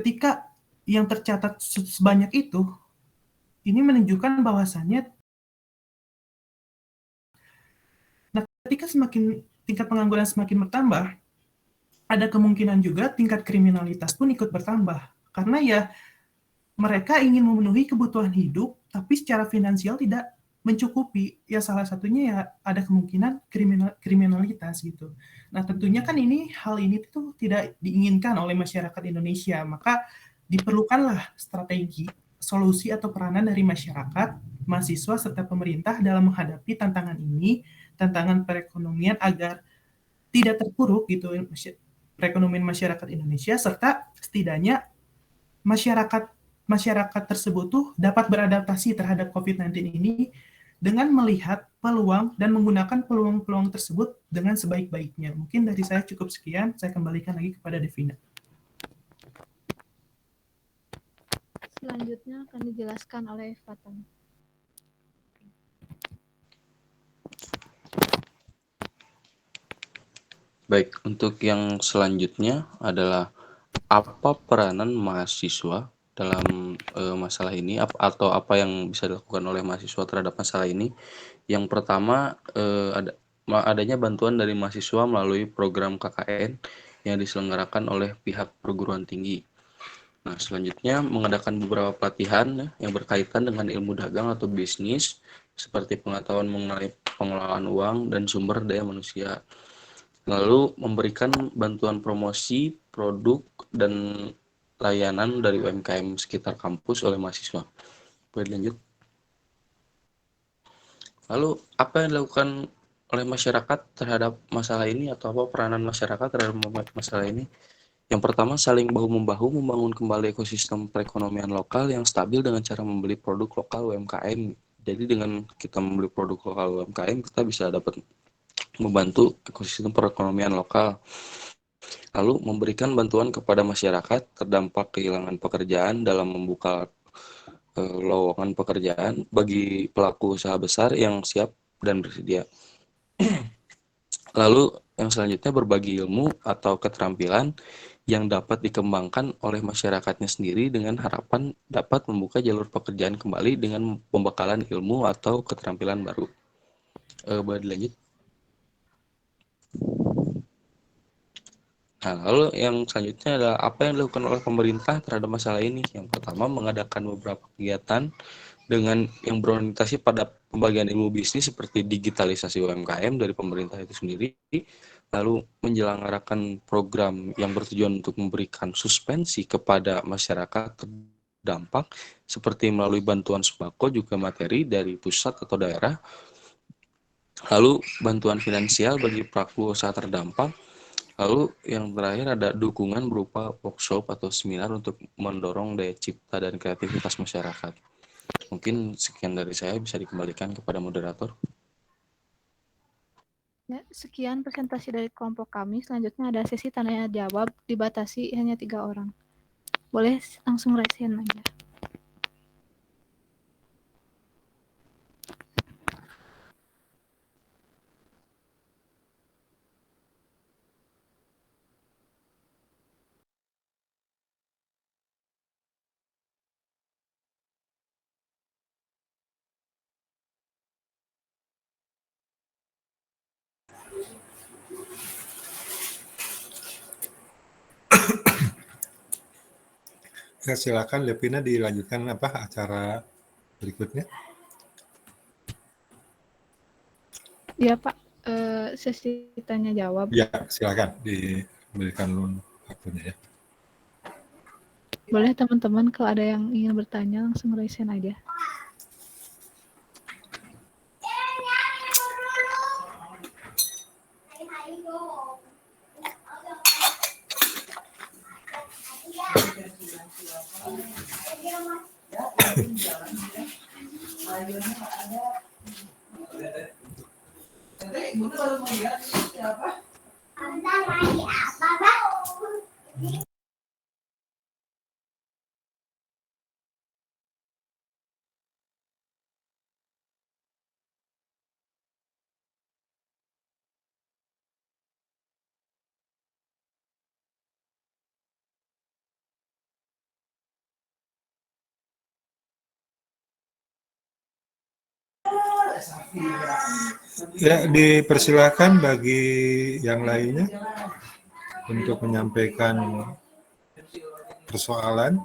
ketika yang tercatat sebanyak itu, ini menunjukkan bahwasannya ketika tingkat pengangguran semakin bertambah, ada kemungkinan juga tingkat kriminalitas pun ikut bertambah. Karena ya mereka ingin memenuhi kebutuhan hidup, tapi secara finansial tidak mencukupi. Ya salah satunya ya ada kemungkinan kriminalitas gitu. Nah tentunya kan hal ini tuh tidak diinginkan oleh masyarakat Indonesia. Maka diperlukanlah strategi, solusi atau peranan dari masyarakat, mahasiswa serta pemerintah dalam menghadapi tantangan ini, tantangan perekonomian agar tidak terpuruk gitu perekonomian masyarakat Indonesia, serta setidaknya masyarakat masyarakat tersebut tuh dapat beradaptasi terhadap COVID-19 ini dengan melihat peluang dan menggunakan peluang-peluang tersebut dengan sebaik-baiknya. Mungkin dari saya cukup sekian, saya kembalikan lagi kepada Devina. Selanjutnya akan dijelaskan oleh Fatan. Baik, untuk yang selanjutnya adalah apa peranan mahasiswa dalam masalah ini atau apa yang bisa dilakukan oleh mahasiswa terhadap masalah ini. Yang pertama adanya bantuan dari mahasiswa melalui program KKN yang diselenggarakan oleh pihak perguruan tinggi. Nah, selanjutnya mengadakan beberapa pelatihan yang berkaitan dengan ilmu dagang atau bisnis seperti pengetahuan mengenai pengelolaan uang dan sumber daya manusia. Lalu memberikan bantuan promosi produk dan layanan dari UMKM sekitar kampus oleh mahasiswa. Boleh lanjut. Lalu apa yang dilakukan oleh masyarakat terhadap masalah ini atau apa peranan masyarakat terhadap masalah ini? Yang pertama, saling bahu-membahu membangun kembali ekosistem perekonomian lokal yang stabil dengan cara membeli produk lokal UMKM. Jadi dengan kita membeli produk lokal UMKM, kita bisa dapat membantu ekosistem perekonomian lokal. Lalu memberikan bantuan kepada masyarakat terdampak kehilangan pekerjaan dalam membuka lowongan pekerjaan bagi pelaku usaha besar yang siap dan bersedia. Lalu yang selanjutnya berbagi ilmu atau keterampilan yang dapat dikembangkan oleh masyarakatnya sendiri dengan harapan dapat membuka jalur pekerjaan kembali dengan pembekalan ilmu atau keterampilan baru. Boleh dilanjut. Nah, lalu yang selanjutnya adalah apa yang dilakukan oleh pemerintah terhadap masalah ini. Yang pertama, mengadakan beberapa kegiatan dengan yang berorientasi pada pembagian ilmu bisnis seperti digitalisasi UMKM dari pemerintah itu sendiri, lalu menyelenggarakan program yang bertujuan untuk memberikan suspensi kepada masyarakat terdampak seperti melalui bantuan sembako juga materi dari pusat atau daerah, lalu bantuan finansial bagi pelaku usaha terdampak. Lalu yang terakhir ada dukungan berupa workshop atau seminar untuk mendorong daya cipta dan kreativitas masyarakat. Mungkin sekian dari saya, bisa dikembalikan kepada moderator. Ya, sekian presentasi dari kelompok kami. Selanjutnya ada sesi tanya jawab, dibatasi hanya 3 orang. Boleh langsung raise hand aja. Ya, silakan Devina dilanjutkan acara berikutnya. Ya Pak, sesi tanya jawab. Ya, silakan diberikan waktunya ya. Boleh teman-teman kalau ada yang ingin bertanya langsung raise hand aja. Ya, dipersilakan bagi yang lainnya untuk menyampaikan persoalan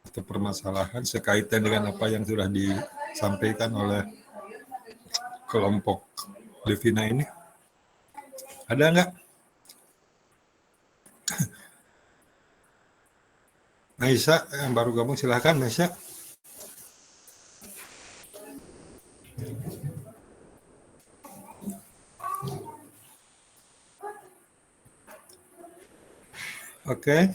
atau permasalahan sekaitan dengan apa yang sudah disampaikan oleh kelompok Devina ini. Ada nggak? Naisa yang baru gabung, silahkan Naisa. Oke.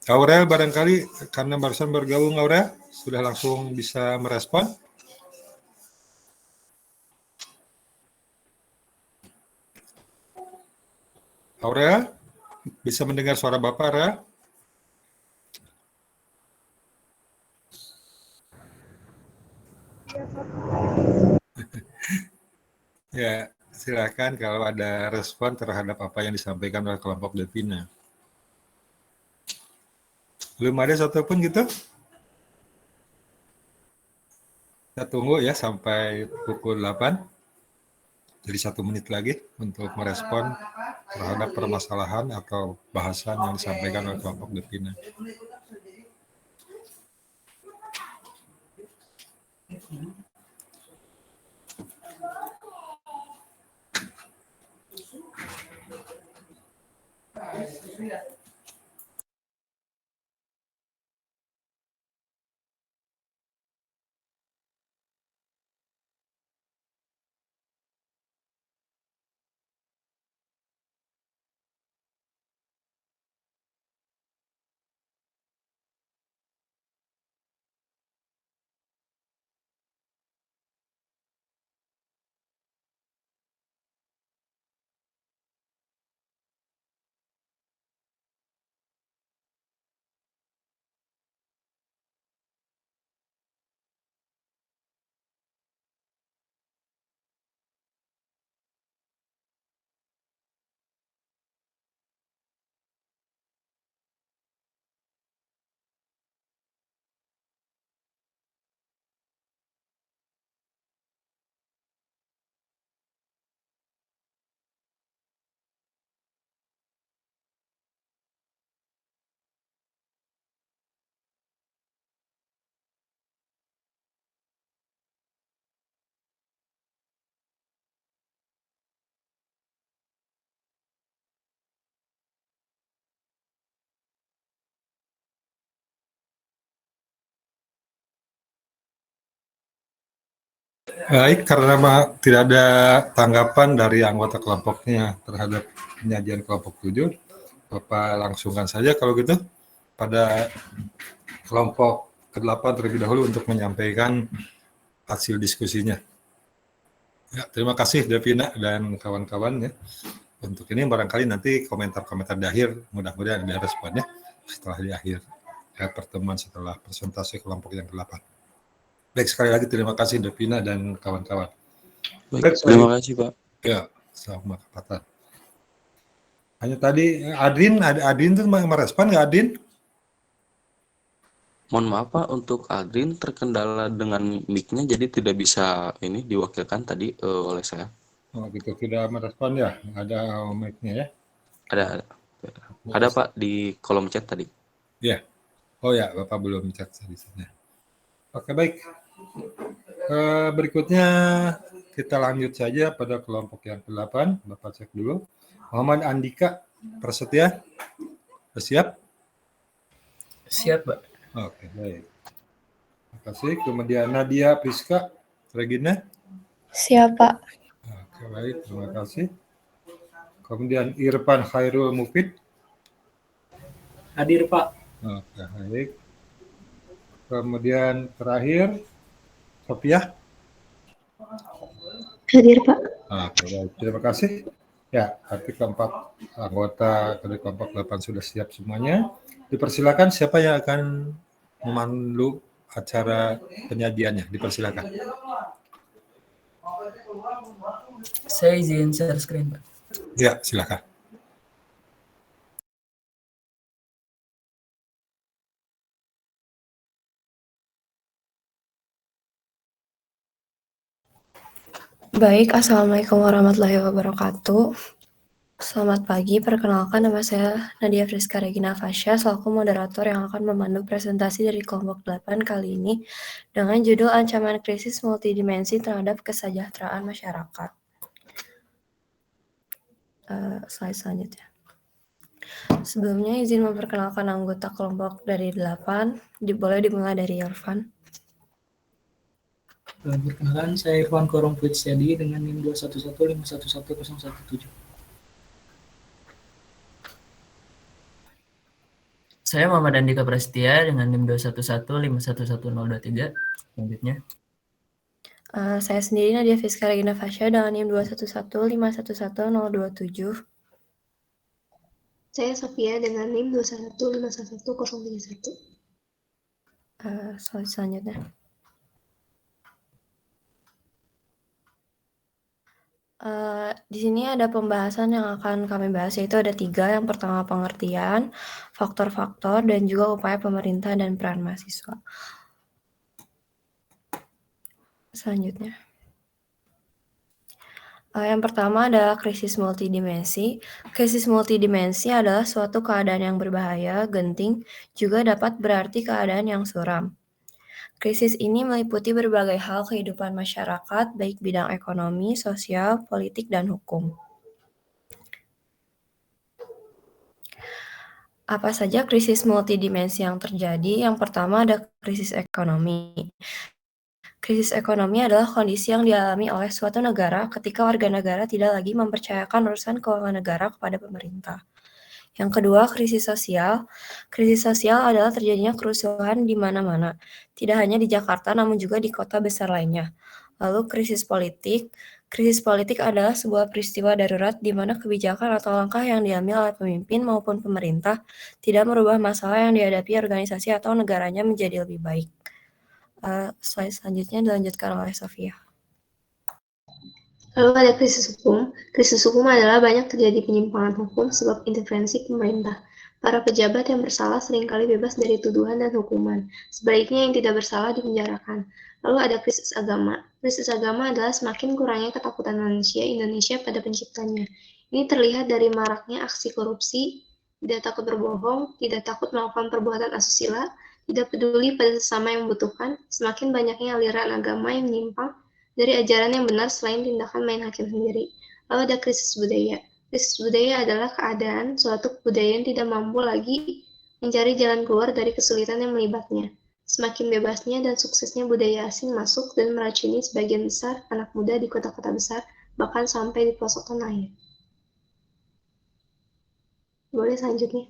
Aurel barangkali karena barusan bergabung Aurel, sudah langsung bisa merespon. Aurel, bisa mendengar suara Bapak, Aurel? Ya, silakan kalau ada respon terhadap apa yang disampaikan oleh kelompok Devina. Belum ada satupun gitu? Kita tunggu ya sampai pukul 8. Jadi 1 menit lagi untuk merespon terhadap permasalahan atau bahasan yang disampaikan oleh kelompok Devina. Baik, karena tidak ada tanggapan dari anggota kelompoknya terhadap penyajian kelompok 7, Bapak langsungkan saja kalau gitu pada kelompok ke-8 terlebih dahulu untuk menyampaikan hasil diskusinya. Ya, terima kasih Devina dan kawan-kawan ya. Untuk ini barangkali nanti komentar-komentar di akhir, mudah-mudahan ada responnya setelah di akhir pertemuan setelah presentasi kelompok yang ke-8. Baik, sekali lagi terima kasih Devina dan kawan-kawan. Baik, terima kasih Pak. Ya, sama kesempatan. Hanya tadi Adin tuh merespon nggak Adin? Mohon maaf Pak, untuk Adrin terkendala dengan mic-nya jadi tidak bisa ini diwakilkan tadi oleh saya. Oh gitu, tidak merespon ya? Ada mic-nya ya? Ada Pak di kolom chat tadi. Ya. Oh ya, Bapak belum chat di sana. Oke, baik. Berikutnya kita lanjut saja pada kelompok yang ke-8. Bapak cek dulu. Muhammad Andika Prasetya, siap? Siap, Pak. Oke, baik. Terima kasih. Kemudian Nadia Priska Regina. Siap, Pak. Oke, baik. Terima kasih. Kemudian Irfan Khairul Mufid. Hadir, Pak. Oke, baik. Kemudian terakhir Sophia. Hadir, Pak. Oke, baik. Terima kasih. Ya, arti keempat anggota dari kelompok 8 sudah siap semuanya. Dipersilakan siapa yang akan memandu acara penyajiannya. Dipersilakan. Saya izin share screen, Pak. Ya, silakan. Baik, Assalamualaikum warahmatullahi wabarakatuh. Selamat pagi, perkenalkan nama saya Nadia Friska Regina Fasya, selaku moderator yang akan memandu presentasi dari kelompok 8 kali ini dengan judul Ancaman Krisis Multidimensi Terhadap Kesejahteraan Masyarakat. Slide selanjutnya. Sebelumnya izin memperkenalkan anggota kelompok dari 8, boleh dimulai dari Irfan. Perkenalkan, saya Irfan Korong Pujiadi dengan NIM 211511017. Saya Muhammad Andika Prasetya dengan NIM 211511023. Selanjutnya. Saya sendiri Nadia Friska Regina Fasya dengan NIM 211511027. Saya Sofia dengan NIM 2151031. Slide selanjutnya. Di sini ada pembahasan yang akan kami bahas, yaitu ada 3. Yang pertama pengertian, faktor-faktor, dan juga upaya pemerintah dan peran mahasiswa. Selanjutnya. Yang pertama adalah krisis multidimensi. Krisis multidimensi adalah suatu keadaan yang berbahaya, genting, juga dapat berarti keadaan yang suram. Krisis ini meliputi berbagai hal kehidupan masyarakat, baik bidang ekonomi, sosial, politik, dan hukum. Apa saja krisis multidimensi yang terjadi? Yang pertama ada krisis ekonomi. Krisis ekonomi adalah kondisi yang dialami oleh suatu negara ketika warga negara tidak lagi mempercayakan urusan keuangan negara kepada pemerintah. Yang kedua, krisis sosial. Krisis sosial adalah terjadinya kerusuhan di mana-mana, tidak hanya di Jakarta namun juga di kota besar lainnya. Lalu krisis politik. Krisis politik adalah sebuah peristiwa darurat di mana kebijakan atau langkah yang diambil oleh pemimpin maupun pemerintah tidak merubah masalah yang dihadapi organisasi atau negaranya menjadi lebih baik. Slide selanjutnya dilanjutkan oleh Sofia. Lalu ada krisis hukum. Krisis hukum adalah banyak terjadi penyimpangan hukum sebab intervensi pemerintah. Para pejabat yang bersalah seringkali bebas dari tuduhan dan hukuman. Sebaliknya yang tidak bersalah dipenjarakan. Lalu ada krisis agama. Krisis agama adalah semakin kurangnya ketakutan manusia Indonesia pada penciptanya. Ini terlihat dari maraknya aksi korupsi, tidak takut berbohong, tidak takut melakukan perbuatan asusila, tidak peduli pada sesama yang membutuhkan, semakin banyaknya aliran agama yang menyimpang dari ajaran yang benar selain tindakan main hakim sendiri. Lalu ada krisis budaya. Krisis budaya adalah keadaan suatu kebudayaan tidak mampu lagi mencari jalan keluar dari kesulitan yang melibatnya. Semakin bebasnya dan suksesnya budaya asing masuk dan meracuni sebagian besar anak muda di kota-kota besar, bahkan sampai di pelosok tanah air. Boleh selanjutnya.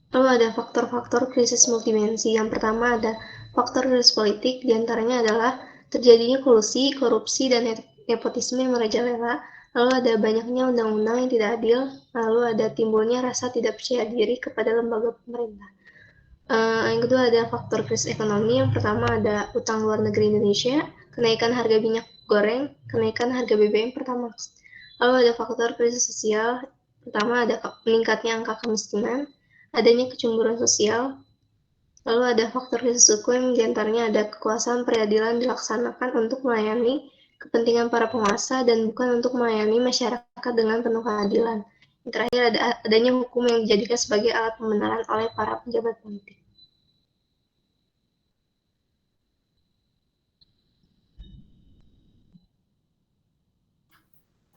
Lalu ada faktor-faktor krisis multidimensi. Yang pertama ada faktor krisis politik, diantaranya adalah terjadinya kolusi, korupsi, dan nepotisme yang merajalela. Lalu ada banyaknya undang-undang yang tidak adil. Lalu ada timbulnya rasa tidak percaya diri kepada lembaga pemerintah. Yang kedua ada faktor krisis ekonomi. Yang pertama ada utang luar negeri Indonesia, kenaikan harga minyak goreng, kenaikan harga BBM Pertamax. Lalu ada faktor krisis sosial. Pertama ada meningkatnya angka kemiskinan, adanya kecemburuan sosial. Lalu ada faktor krisis hukum, diantaranya ada kekuasaan peradilan dilaksanakan untuk melayani kepentingan para penguasa dan bukan untuk melayani masyarakat dengan penuh keadilan. Yang terakhir ada adanya hukum yang dijadikan sebagai alat pembenaran oleh para pejabat politik.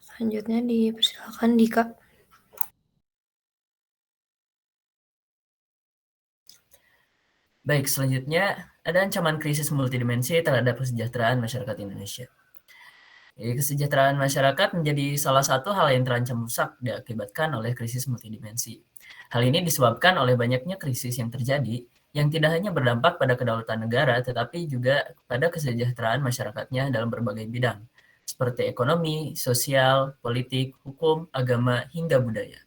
Selanjutnya dipersilakan Dika. Baik, selanjutnya ada ancaman krisis multidimensi terhadap kesejahteraan masyarakat Indonesia. Kesejahteraan masyarakat menjadi salah satu hal yang terancam rusak diakibatkan oleh krisis multidimensi. Hal ini disebabkan oleh banyaknya krisis yang terjadi yang tidak hanya berdampak pada kedaulatan negara, tetapi juga pada kesejahteraan masyarakatnya dalam berbagai bidang, seperti ekonomi, sosial, politik, hukum, agama, hingga budaya.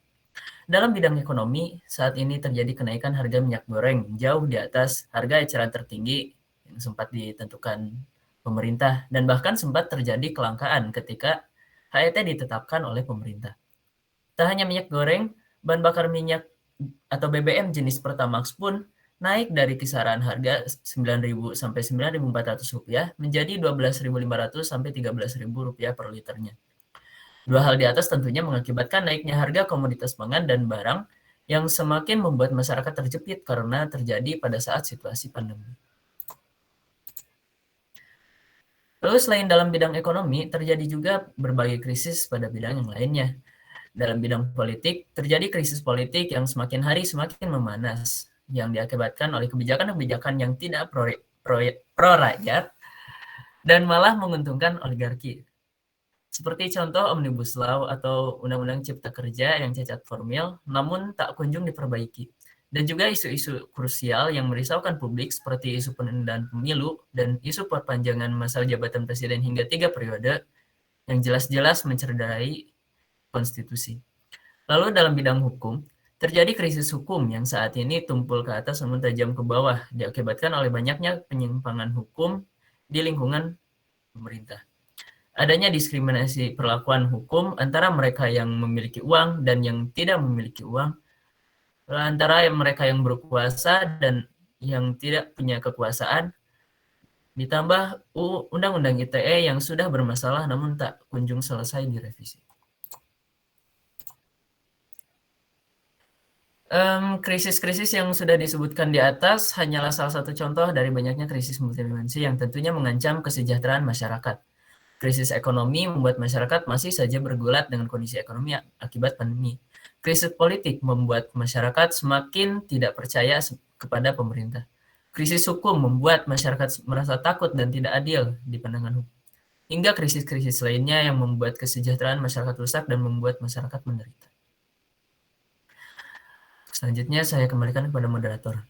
Dalam bidang ekonomi, saat ini terjadi kenaikan harga minyak goreng jauh di atas harga eceran tertinggi yang sempat ditentukan pemerintah, dan bahkan sempat terjadi kelangkaan ketika HET ditetapkan oleh pemerintah. Tak hanya minyak goreng, bahan bakar minyak atau BBM jenis Pertamax pun naik dari kisaran harga Rp9.000 sampai Rp9.400 menjadi Rp12.500 sampai Rp13.000 per liternya. Dua hal di atas tentunya mengakibatkan naiknya harga komoditas pangan dan barang yang semakin membuat masyarakat terjepit karena terjadi pada saat situasi pandemi. Lalu selain dalam bidang ekonomi, terjadi juga berbagai krisis pada bidang yang lainnya. Dalam bidang politik, terjadi krisis politik yang semakin hari semakin memanas, yang diakibatkan oleh kebijakan-kebijakan yang tidak pro-rakyat dan malah menguntungkan oligarki. Seperti contoh Omnibus Law atau Undang-Undang Cipta Kerja yang cacat formil, namun tak kunjung diperbaiki. Dan juga isu-isu krusial yang merisaukan publik seperti isu penundaan pemilu dan isu perpanjangan masa jabatan presiden hingga 3 periode yang jelas-jelas mencederai konstitusi. Lalu dalam bidang hukum, terjadi krisis hukum yang saat ini tumpul ke atas namun tajam ke bawah, diakibatkan oleh banyaknya penyimpangan hukum di lingkungan pemerintah. Adanya diskriminasi perlakuan hukum antara mereka yang memiliki uang dan yang tidak memiliki uang, antara mereka yang berkuasa dan yang tidak punya kekuasaan, ditambah Undang-Undang ITE yang sudah bermasalah namun tak kunjung selesai direvisi. Krisis-krisis yang sudah disebutkan di atas hanyalah salah satu contoh dari banyaknya krisis multidimensi yang tentunya mengancam kesejahteraan masyarakat. Krisis ekonomi membuat masyarakat masih saja bergulat dengan kondisi ekonomi akibat pandemi. Krisis politik membuat masyarakat semakin tidak percaya kepada pemerintah. Krisis hukum membuat masyarakat merasa takut dan tidak adil di pandangan hukum. Hingga krisis-krisis lainnya yang membuat kesejahteraan masyarakat rusak dan membuat masyarakat menderita. Selanjutnya saya kembalikan kepada moderator.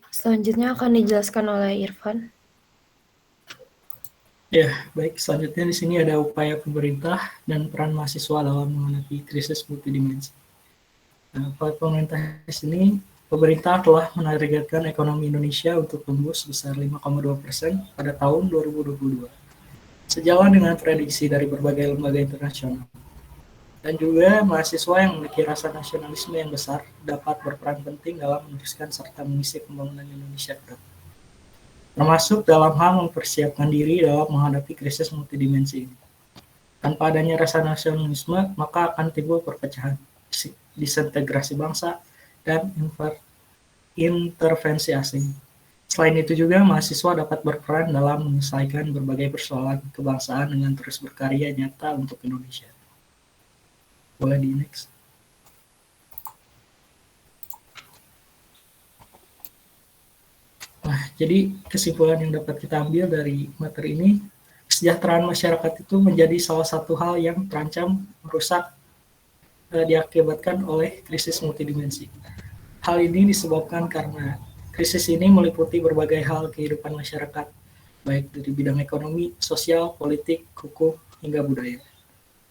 Selanjutnya akan dijelaskan oleh Irfan. Ya, baik. Selanjutnya di sini ada upaya pemerintah dan peran mahasiswa dalam menghadapi krisis multidimensi. Nah, upaya pemerintah di sini, pemerintah telah menargetkan ekonomi Indonesia untuk tumbuh sebesar 5,2% pada tahun 2022. Sejalan dengan prediksi dari berbagai lembaga internasional. Dan juga mahasiswa yang memiliki rasa nasionalisme yang besar dapat berperan penting dalam meneruskan serta mengisi pembangunan Indonesia ke depan. Termasuk dalam hal mempersiapkan diri dalam menghadapi krisis multidimensi ini. Tanpa adanya rasa nasionalisme, maka akan timbul perpecahan, disintegrasi bangsa, dan intervensi asing. Selain itu juga, mahasiswa dapat berperan dalam menyelesaikan berbagai persoalan kebangsaan dengan terus berkarya nyata untuk Indonesia. Boleh di next. Nah, jadi kesimpulan yang dapat kita ambil dari materi ini, kesejahteraan masyarakat itu menjadi salah satu hal yang terancam merusak diakibatkan oleh krisis multidimensi. Hal ini disebabkan karena krisis ini meliputi berbagai hal kehidupan masyarakat, baik dari bidang ekonomi, sosial, politik, hukum, hingga budaya.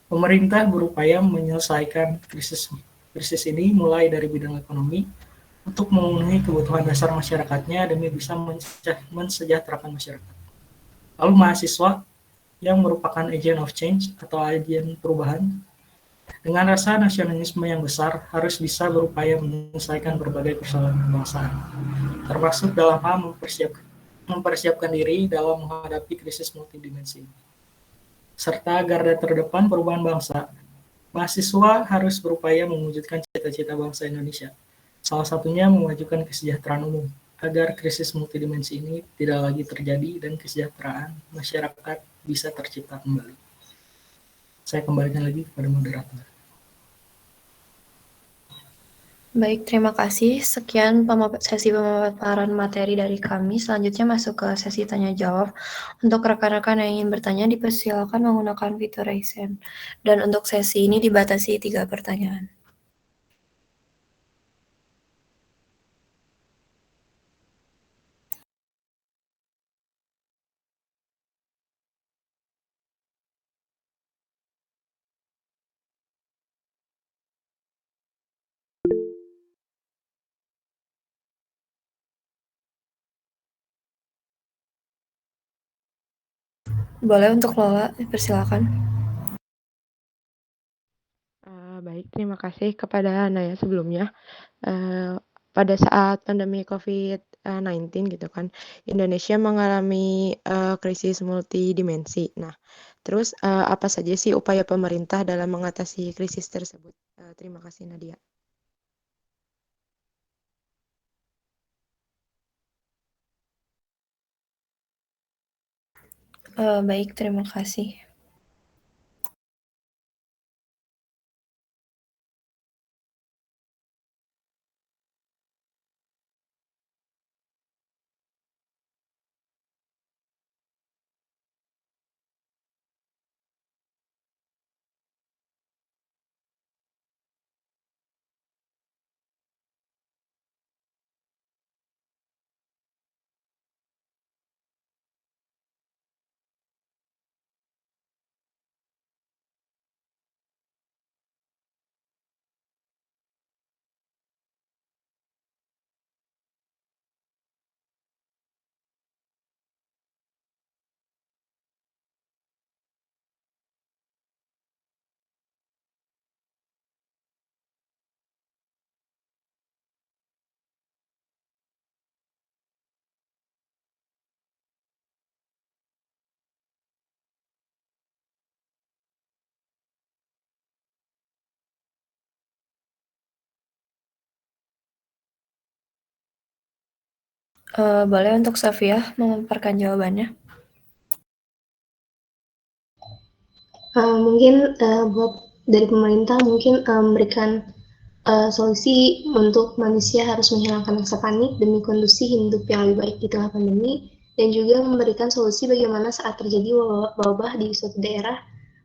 Pemerintah berupaya menyelesaikan krisis ini mulai dari bidang ekonomi untuk memenuhi kebutuhan dasar masyarakatnya demi bisa mensejahterakan masyarakat. Lalu mahasiswa yang merupakan agent of change atau agen perubahan dengan rasa nasionalisme yang besar harus bisa berupaya menyelesaikan berbagai persoalan kebangsaan, termasuk dalam hal mempersiapkan diri dalam menghadapi krisis multidimensi. Serta garda terdepan perubahan bangsa, mahasiswa harus berupaya mewujudkan cita-cita bangsa Indonesia. Salah satunya memajukan kesejahteraan umum, agar krisis multidimensi ini tidak lagi terjadi dan kesejahteraan masyarakat bisa tercipta kembali. Saya kembalikan lagi kepada moderator. Baik, terima kasih. Sekian sesi pemaparan materi dari kami. Selanjutnya masuk ke sesi tanya jawab. Untuk rekan-rekan yang ingin bertanya, dipersilakan menggunakan fitur raise hand. Dan untuk sesi ini dibatasi 3 pertanyaan. Boleh untuk Lola, dipersilakan. Baik, terima kasih kepada Naya sebelumnya. Pada saat pandemi COVID-19 gitu kan, Indonesia mengalami krisis multidimensi. Nah, terus apa saja sih upaya pemerintah dalam mengatasi krisis tersebut? Terima kasih Nadia. Baik, terima kasih. Boleh untuk Safia memaparkan jawabannya? Mungkin buat dari pemerintah mungkin memberikan solusi untuk manusia harus menghilangkan rasa panik demi kondisi hidup yang lebih baik di tengah pandemi, dan juga memberikan solusi bagaimana saat terjadi wabah di suatu daerah,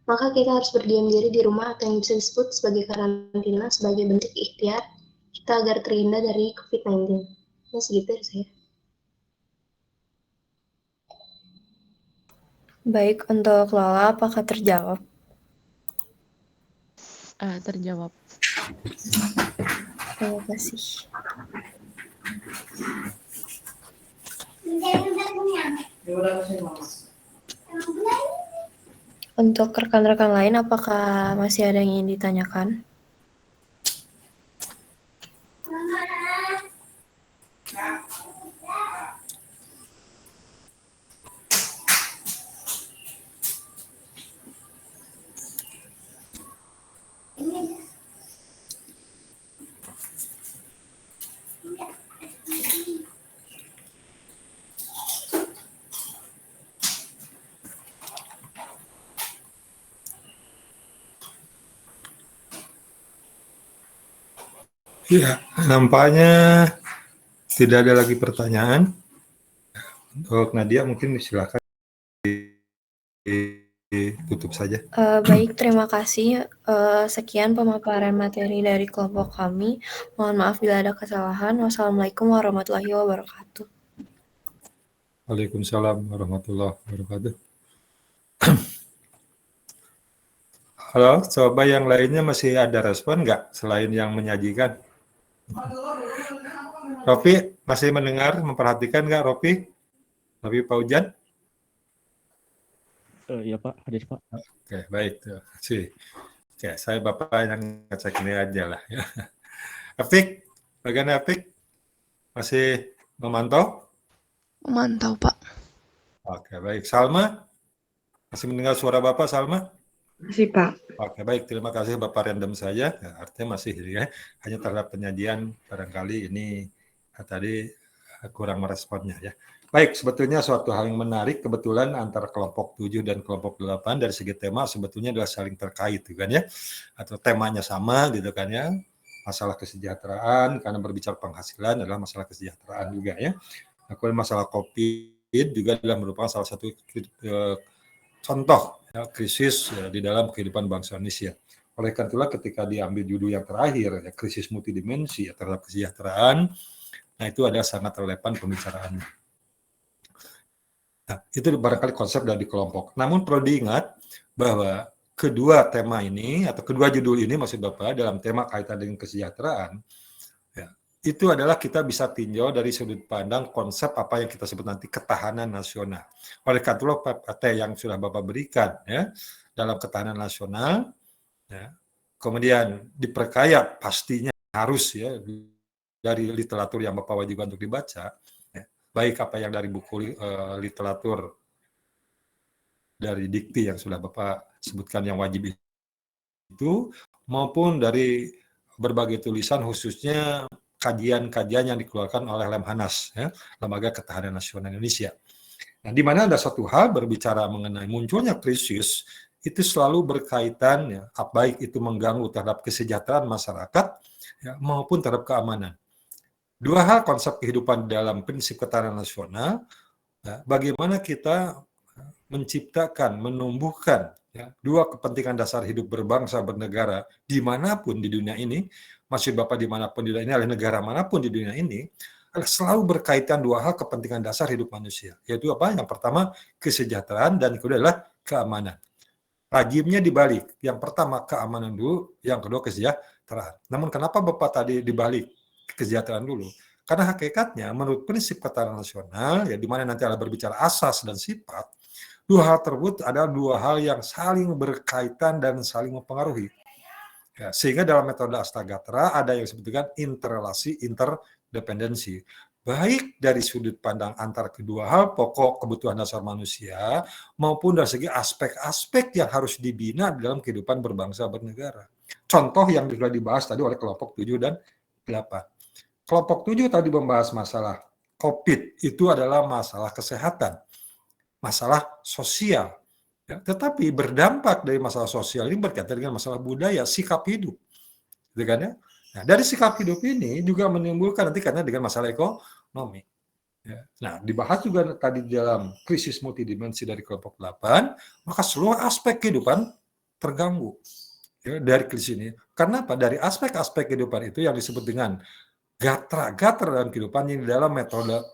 maka kita harus berdiam diri di rumah atau yang bisa disebut sebagai karantina sebagai bentuk ikhtiar kita agar terhindar dari COVID-19. Ya, segitu dari saya. Baik, untuk Lala, apakah terjawab? Terjawab. Terima kasih. Untuk rekan-rekan lain, apakah masih ada yang ingin ditanyakan? Ya, nampaknya tidak ada lagi pertanyaan. Untuk Nadia mungkin silakan ditutup saja. Baik, terima kasih. Sekian pemaparan materi dari kelompok kami. Mohon maaf bila ada kesalahan. Wassalamualaikum warahmatullahi wabarakatuh. Waalaikumsalam warahmatullahi wabarakatuh. Halo, coba yang lainnya masih ada respon nggak selain yang menyajikan? Rofi masih mendengar, memperhatikan nggak Rofi? Rofi Paujan? Iya Pak, hadir Pak. Oke, baik. Terima kasih. Oke, saya Bapak yang ngecek ini aja lah. Ya. Apik, bagaimana Apik? Masih memantau? Memantau Pak. Oke, baik. Salma? Masih mendengar suara Bapak, Salma? Masih Pak. Oke, baik. Terima kasih Bapak random saja. Ya, artinya masih ya. Hanya terhadap penyajian barangkali ini tadi kurang meresponnya ya. Baik, sebetulnya suatu hal yang menarik kebetulan antara kelompok 7 dan kelompok 8 dari segi tema sebetulnya adalah saling terkait gitu kan ya. Atau temanya sama gitu kan ya. Masalah kesejahteraan, karena berbicara penghasilan adalah masalah kesejahteraan juga ya. Kemudian masalah COVID juga adalah merupakan salah satu contoh ya, krisis ya, di dalam kehidupan bangsa Indonesia. Oleh karena itulah ketika diambil judul yang terakhir, ya, krisis multidimensi ya, terhadap kesejahteraan, nah itu ada sangat relevan pembicaraannya. Nah, itu barangkali konsep dari kelompok. Namun perlu diingat bahwa kedua tema ini, atau kedua judul ini maksud Bapak, dalam tema kaitan dengan kesejahteraan, ya, itu adalah kita bisa tinjau dari sudut pandang konsep apa yang kita sebut nanti ketahanan nasional. Oleh karena itu PPT yang sudah Bapak berikan ya dalam ketahanan nasional ya, kemudian diperkaya pastinya harus ya dari literatur yang Bapak wajibkan untuk dibaca, ya. Baik apa yang dari buku literatur dari dikti yang sudah Bapak sebutkan yang wajib itu, maupun dari berbagai tulisan khususnya kajian-kajian yang dikeluarkan oleh Lemhanas, ya, Lembaga Ketahanan Nasional Indonesia. Nah, di mana ada satu hal berbicara mengenai munculnya krisis, itu selalu berkaitan, ya, baik itu mengganggu terhadap kesejahteraan masyarakat, ya, maupun terhadap keamanan. Dua hal konsep kehidupan dalam prinsip ketahanan nasional, ya, bagaimana kita menciptakan, menumbuhkan, ya, dua kepentingan dasar hidup berbangsa, bernegara, dimanapun di dunia ini, maksud Bapak dimanapun di dunia ini, oleh negara manapun di dunia ini, selalu berkaitan dua hal kepentingan dasar hidup manusia, yaitu apa? Yang pertama, kesejahteraan, dan kedua adalah keamanan. Rajimnya dibalik, yang pertama keamanan dulu, yang kedua kesejahteraan. Namun kenapa Bapak tadi dibalik kesejahteraan dulu? Karena hakikatnya menurut prinsip ketahanan nasional, ya, di mana nanti ada berbicara asas dan sifat, dua hal tersebut adalah dua hal yang saling berkaitan dan saling mempengaruhi. Ya, sehingga dalam metode Astagatra ada yang disebutkan interrelasi, interdependensi. Baik dari sudut pandang antar kedua hal pokok kebutuhan dasar manusia, maupun dari segi aspek-aspek yang harus dibina dalam kehidupan berbangsa bernegara. Contoh yang sudah dibahas tadi oleh kelompok 7 dan 8. Kelompok 7 tadi membahas masalah COVID, itu adalah masalah kesehatan, masalah sosial. Ya, tetapi berdampak dari masalah sosial ini berkaitan dengan masalah budaya, sikap hidup. Gitu kan, ya? Nah, dari sikap hidup ini juga menimbulkan nanti karena dengan masalah ekonomi. Ya. Nah, dibahas juga tadi dalam krisis multidimensi dari kelompok 8, maka seluruh aspek kehidupan terganggu, ya, dari krisis ini. Karena apa? Dari aspek-aspek kehidupan itu yang disebut dengan gatra-gatra dalam kehidupan ini dalam metode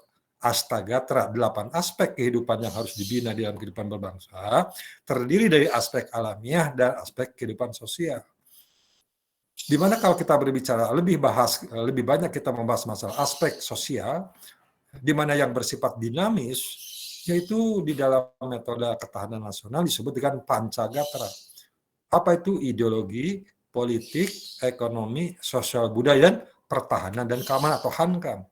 Astagatra, 8 aspek kehidupan yang harus dibina di dalam kehidupan berbangsa, terdiri dari aspek alamiah dan aspek kehidupan sosial. Di mana kalau kita berbicara lebih banyak kita membahas masalah aspek sosial, di mana yang bersifat dinamis, yaitu di dalam metode ketahanan nasional disebut dengan Pancagatra. Apa itu? Ideologi, politik, ekonomi, sosial budaya, dan pertahanan dan keamanan atau Hankam.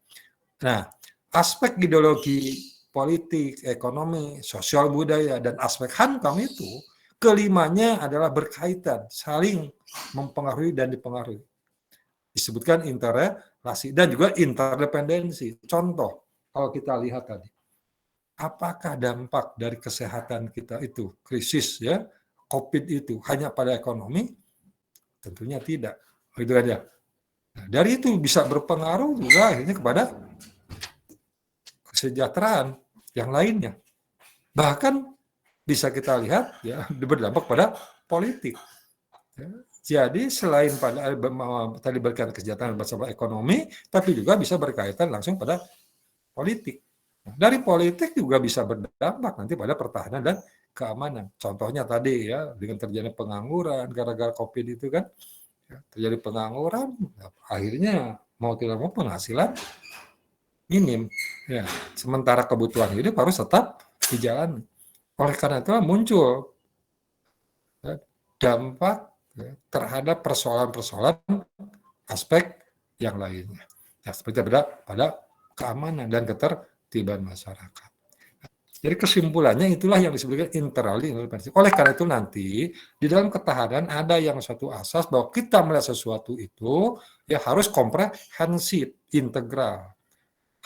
Nah, aspek ideologi, politik, ekonomi, sosial budaya, dan aspek Hankam itu, kelimanya adalah berkaitan, saling mempengaruhi dan dipengaruhi. Disebutkan interrelasi dan juga interdependensi. Contoh, kalau kita lihat tadi, apakah dampak dari kesehatan kita itu, krisis, ya, COVID itu, hanya pada ekonomi? Tentunya tidak. Itu aja. Nah, dari itu bisa berpengaruh juga akhirnya kepada kesejahteraan yang lainnya. Bahkan bisa kita lihat, ya, berdampak pada politik. Ya. Jadi selain pada tadi berkaitan kesejahteraan bersama ekonomi, tapi juga bisa berkaitan langsung pada politik. Nah, dari politik juga bisa berdampak nanti pada pertahanan dan keamanan. Contohnya tadi, ya, dengan terjadi pengangguran gara-gara COVID itu kan, ya, terjadi pengangguran, akhirnya mau tidak mau penghasilan minim. Ya, sementara kebutuhan hidup harus tetap dijalani. Oleh karena itu muncul, ya, dampak, ya, terhadap persoalan-persoalan aspek yang lainnya. Ya, seperti pada keamanan dan ketertiban masyarakat. Jadi kesimpulannya itulah yang disebutkan interrelasi. Oleh karena itu nanti di dalam ketahanan ada yang suatu asas bahwa kita melihat sesuatu itu ya harus komprehensif, integral.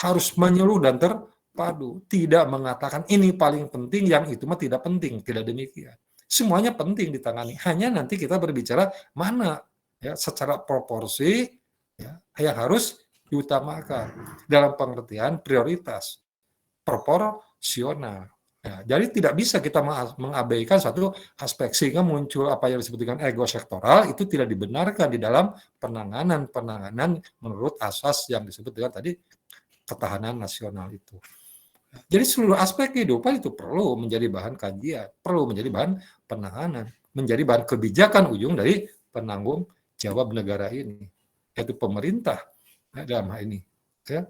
Harus menyeluruh dan terpadu, tidak mengatakan ini paling penting, yang itu mah tidak penting, tidak demikian. Semuanya penting ditangani, hanya nanti kita berbicara mana, ya, secara proporsi, ya, yang harus diutamakan dalam pengertian prioritas, proporsional. Ya, jadi tidak bisa kita mengabaikan satu aspek sehingga muncul apa yang disebut dengan ego sektoral, itu tidak dibenarkan di dalam penanganan menurut asas yang disebut dengan tadi ketahanan nasional itu. Jadi seluruh aspek kehidupan itu perlu menjadi bahan kajian, perlu menjadi bahan penanganan, menjadi bahan kebijakan ujung dari penanggung jawab negara ini, yaitu pemerintah, ya, dalam hal ini. Ya.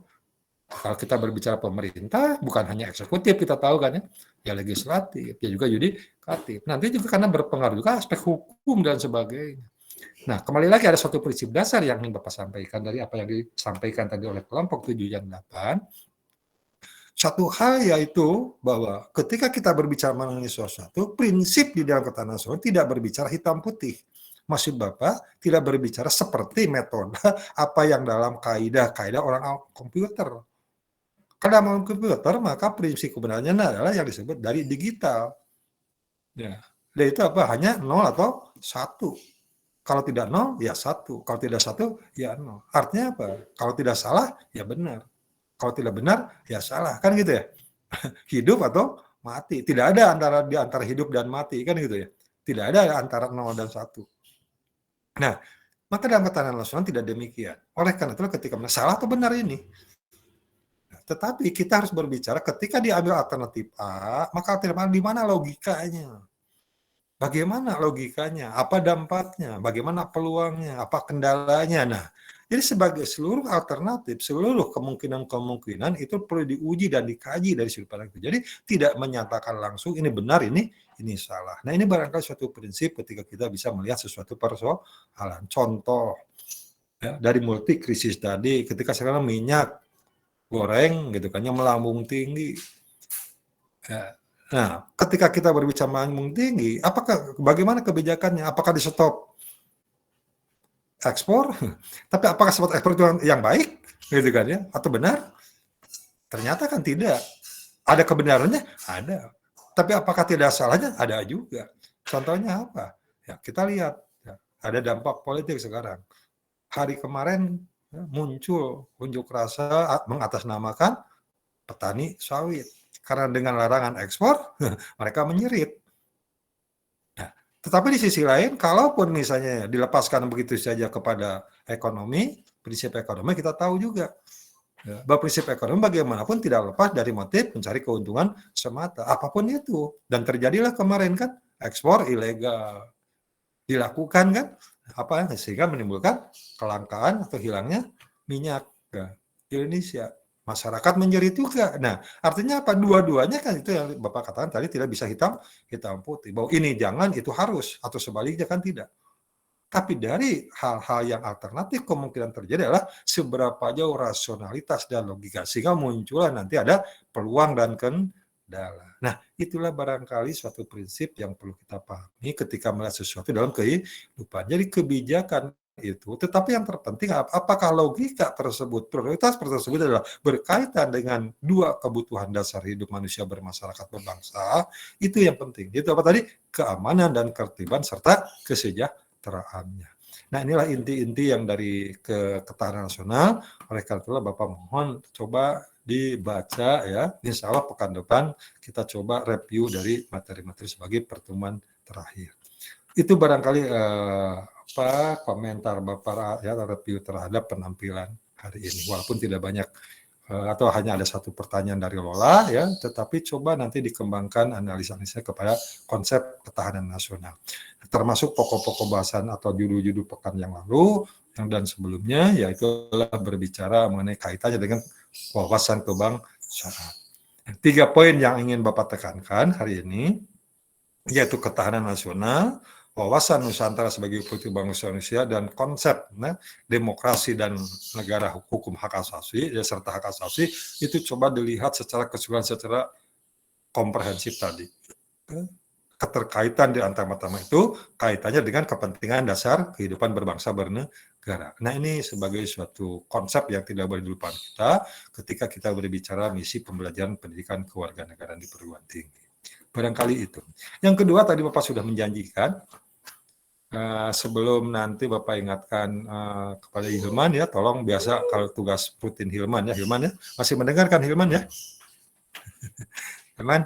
Kalau kita berbicara pemerintah, bukan hanya eksekutif, kita tahu kan, ya legislatif, ya juga yudikatif. Nanti juga karena berpengaruh juga aspek hukum dan sebagainya. Nah, kembali lagi ada suatu prinsip dasar yang ingin Bapak sampaikan dari apa yang disampaikan tadi oleh kelompok 7 dan 8. Satu hal yaitu bahwa ketika kita berbicara mengenai sesuatu, prinsip di dalam ketahanan nasional tidak berbicara hitam putih. Maksud Bapak tidak berbicara seperti metode apa yang dalam kaidah orang komputer. Kalau dalam komputer, maka prinsip kebenarannya adalah yang disebut dari digital. Ya. Dan itu apa? Hanya 0 atau 1. Kalau tidak 0, ya 1. Kalau tidak 1, ya 0. Artinya apa? Kalau tidak salah, ya benar. Kalau tidak benar, ya salah. Kan gitu ya? Hidup atau mati. Tidak ada di antara hidup dan mati. Kan gitu ya? Tidak ada antara 0 dan 1. Nah, maka dalam ketahanan nasional tidak demikian. Oleh karena itu ketika salah atau benar ini. Tetapi kita harus berbicara ketika diambil alternatif A, maka alternatif A di mana logikanya? Bagaimana logikanya? Apa dampaknya? Bagaimana peluangnya? Apa kendalanya? Nah, jadi sebagai seluruh alternatif, seluruh kemungkinan-kemungkinan itu perlu diuji dan dikaji dari sudut pandang itu. Jadi tidak menyatakan langsung ini benar, ini salah. Nah, ini barangkali suatu prinsip ketika kita bisa melihat sesuatu persoalan. Contoh ya, dari multi krisis tadi, ketika sekarang minyak goreng gitu kan yang melambung tinggi. Ya. Nah, ketika kita berbicara melambung tinggi, bagaimana kebijakannya? Apakah di stop ekspor? Tapi apakah stop ekspor itu yang baik? Gitu kan ya? Atau benar? Ternyata kan tidak. Ada kebenarannya? Ada. Tapi apakah tidak salahnya? Ada juga. Contohnya apa? Ya, kita lihat ya, ada dampak politik sekarang. Hari kemarin ya, muncul unjuk rasa mengatasnamakan petani sawit. Karena dengan larangan ekspor, mereka menyerit. Nah, tetapi di sisi lain, kalaupun misalnya dilepaskan begitu saja kepada ekonomi, prinsip ekonomi kita tahu juga. Ya, bahwa prinsip ekonomi bagaimanapun tidak lepas dari motif mencari keuntungan semata. Apapun itu. Dan terjadilah kemarin kan, ekspor ilegal. Dilakukan kan, sehingga menimbulkan kelangkaan atau hilangnya minyak ya, di Indonesia. Masyarakat menjerit juga. Nah, artinya apa? Dua-duanya kan itu yang Bapak katakan tadi tidak bisa hitam putih. Bahwa ini jangan, itu harus. Atau sebaliknya kan tidak. Tapi dari hal-hal yang alternatif kemungkinan terjadi adalah seberapa jauh rasionalitas dan logika. Sehingga muncullah nanti ada peluang dan kendala. Nah, itulah barangkali suatu prinsip yang perlu kita pahami ketika melihat sesuatu dalam kehidupan. Jadi kebijakan itu, tetapi yang terpenting apakah logika tersebut, prioritas tersebut adalah berkaitan dengan dua kebutuhan dasar hidup manusia bermasyarakat berbangsa, itu yang penting. Itu apa tadi? Keamanan dan ketertiban serta kesejahteraannya. Nah, inilah inti-inti yang dari ketahanan nasional. Oleh karena itulah Bapak mohon coba dibaca ya. Insya Allah pekan depan kita coba review dari materi-materi sebagai pertemuan terakhir. Itu barangkali komentar Bapak ya review terhadap penampilan hari ini. Walaupun tidak banyak atau hanya ada satu pertanyaan dari Lola ya, tetapi coba nanti dikembangkan analisa-analisanya kepada konsep ketahanan nasional. Termasuk pokok-pokok bahasan atau judul-judul pekan yang lalu dan sebelumnya, yaitu berbicara mengenai kaitannya dengan wawasan kebangsaan. 3 poin yang ingin Bapak tekankan hari ini, yaitu ketahanan nasional, wawasan Nusantara sebagai putri bangsa Indonesia, dan konsep demokrasi dan negara hukum hak asasi ya, serta hak asasi itu coba dilihat secara keseluruhan, secara komprehensif tadi. Keterkaitan di antara pertama itu kaitannya dengan kepentingan dasar kehidupan berbangsa bernegara. Nah, ini sebagai suatu konsep yang tidak boleh dilupakan kita ketika kita berbicara misi pembelajaran pendidikan kewarganegaraan di perguruan tinggi. Barangkali itu. Yang kedua tadi Bapak sudah menjanjikan. Sebelum nanti Bapak ingatkan kepada Hilman ya, tolong biasa kalau tugas rutin Hilman ya, masih mendengarkan Hilman ya? Hilman,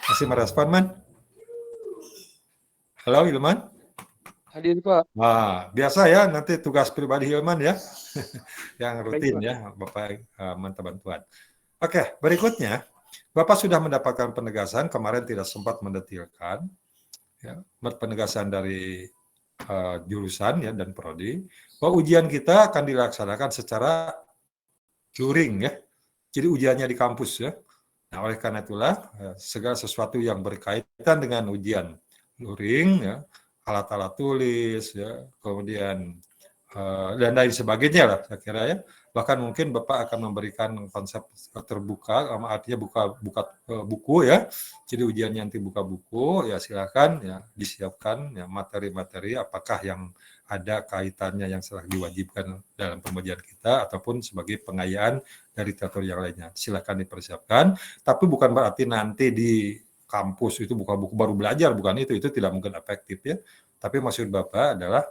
masih merespon Man? Halo Hilman? Hadir Pak. Nah, biasa ya nanti tugas pribadi Hilman ya, yang rutin ya Bapak minta bantuan. Oke, berikutnya Bapak sudah mendapatkan penegasan, kemarin tidak sempat mendetilkan ya, penegasan dari jurusan ya dan prodi bahwa ujian kita akan dilaksanakan secara luring ya. Jadi ujiannya di kampus ya. Nah, oleh karena itulah segala sesuatu yang berkaitan dengan ujian luring ya alat-alat tulis, ya, kemudian dan lain sebagainya lah, saya kira ya. Bahkan mungkin Bapak akan memberikan konsep terbuka, artinya buka buku ya. Jadi ujiannya nanti buka buku, ya silakan ya disiapkan ya materi-materi apakah yang ada kaitannya yang telah diwajibkan dalam pembelajaran kita ataupun sebagai pengayaan dari teater yang lainnya. Silakan dipersiapkan, tapi bukan berarti nanti di kampus itu buka buku baru belajar, bukan itu tidak mungkin efektif ya. Tapi maksud Bapak adalah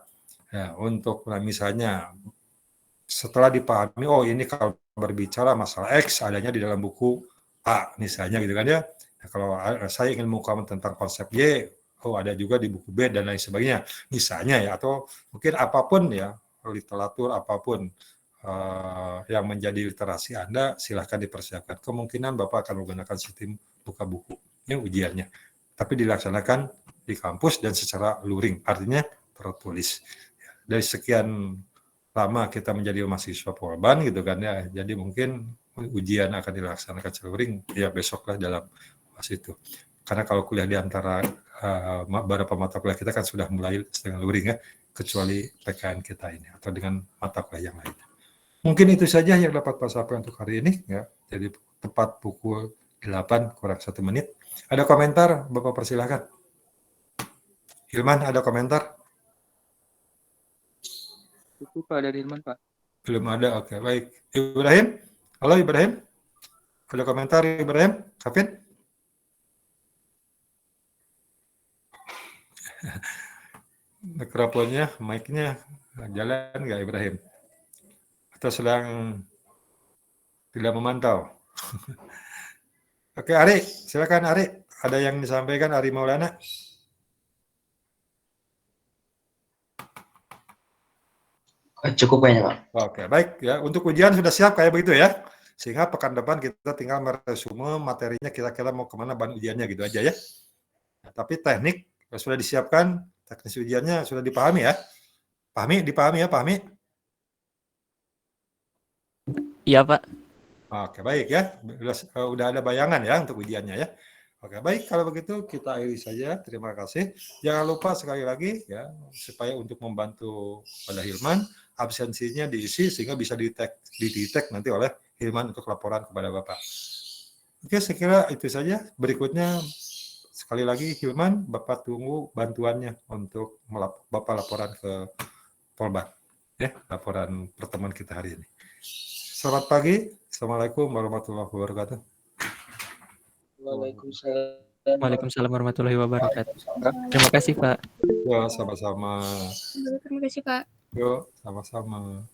ya, untuk misalnya setelah dipahami, oh ini kalau berbicara masalah X adanya di dalam buku A misalnya gitu kan ya. Nah, kalau saya ingin mengungkapkan tentang konsep Y, oh ada juga di buku B dan lain sebagainya misalnya ya, atau mungkin apapun ya literatur apapun yang menjadi literasi Anda silahkan dipersiapkan. Kemungkinan Bapak akan menggunakan sistem buka buku ini ujiannya, tapi dilaksanakan di kampus dan secara luring, artinya tertulis. Dari sekian lama kita menjadi mahasiswa Polban gitu kan ya, jadi mungkin ujian akan dilaksanakan secara luring ya besoklah dalam masa itu. Karena kalau kuliah di antara beberapa mata kuliah kita kan sudah mulai dengan luring ya, kecuali PKN kita ini atau dengan mata kuliah yang lain. Mungkin itu saja yang dapat Pak sampaikan untuk hari ini ya. Jadi tepat pukul 8 kurang 1 menit. Ada komentar? Bapak persilahkan. Hilman, ada komentar? Itu Pak dari Hilman Pak. Belum ada, oke baik. Ibrahim? Halo Ibrahim? Ada komentar Ibrahim? Kafin? Mikrofonnya, mic-nya jalan nggak Ibrahim? Atau sedang tidak memantau? Oke Ari, silakan Ari. Ada yang disampaikan Ari Maulana? Cukup kayaknya Pak. Oke, baik ya. Untuk ujian sudah siap kayak begitu ya. Sehingga pekan depan kita tinggal meresume materinya kira-kira mau kemana bahan ujiannya gitu aja ya. Nah, tapi teknik sudah disiapkan, teknis ujiannya sudah dipahami ya. Dipahami ya, pahami? Iya Pak. Oke, baik ya. Udah ada bayangan ya untuk ujiannya ya. Oke, baik kalau begitu kita akhiri saja. Terima kasih. Jangan lupa sekali lagi ya supaya untuk membantu pada Hilman absensinya diisi sehingga bisa di-detect nanti oleh Hilman untuk laporan kepada Bapak. Oke, saya kira itu saja. Berikutnya sekali lagi Hilman, Bapak tunggu bantuannya untuk Bapak laporan ke Polban ya, laporan pertemuan kita hari ini. Selamat pagi. Assalamualaikum warahmatullahi wabarakatuh. Waalaikumsalam warahmatullahi wabarakatuh. Terima kasih Pak. Ya, sama-sama. Terima kasih Pak. Yuk, sama-sama.